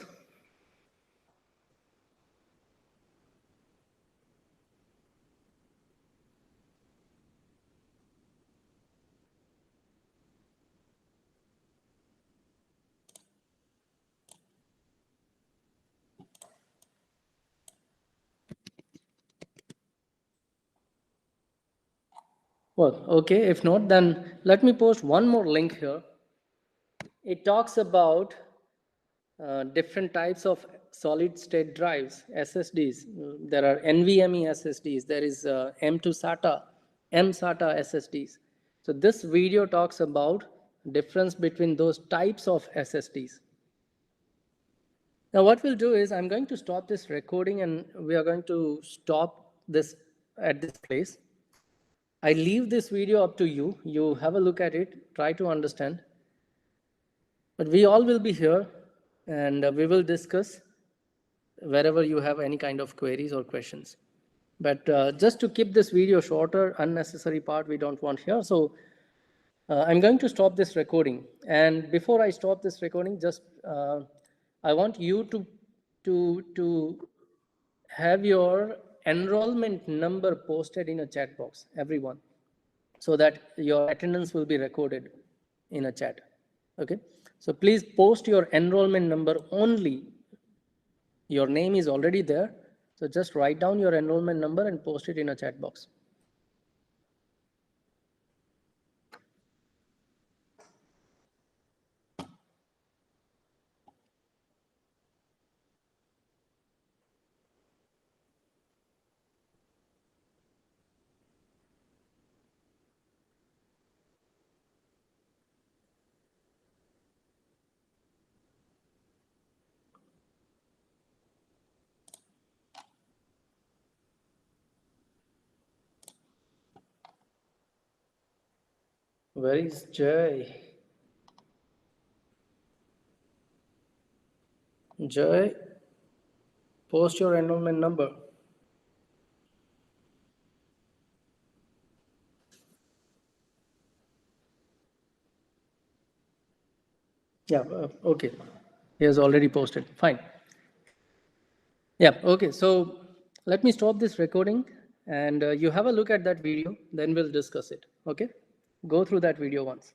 [SPEAKER 1] Well, okay, if not, then let me post one more link here. It talks about different types of solid state drives, SSDs. There are NVMe SSDs, there is M2 SATA, M-SATA SSDs. So this video talks about difference between those types of SSDs. Now what we'll do is I'm going to stop this recording and we are going to stop this at this place. I leave this video up to you. You have a look at it, try to understand. But we all will be here and we will discuss wherever you have any kind of queries or questions. But just to keep this video shorter, unnecessary part we don't want here. So I'm going to stop this recording. And before I stop this recording, just I want you to have your enrollment number posted in a chat box, everyone, so that your attendance will be recorded in a chat. Okay, so please post your enrollment number only. Your name is already there, so just write down your enrollment number and post it in a chat box. Where is Jay? Jay, post your enrollment number. Yeah, okay. He has already posted. Fine. Yeah, okay. So let me stop this recording and you have a look at that video, then we'll discuss it. Okay? Go through that video once.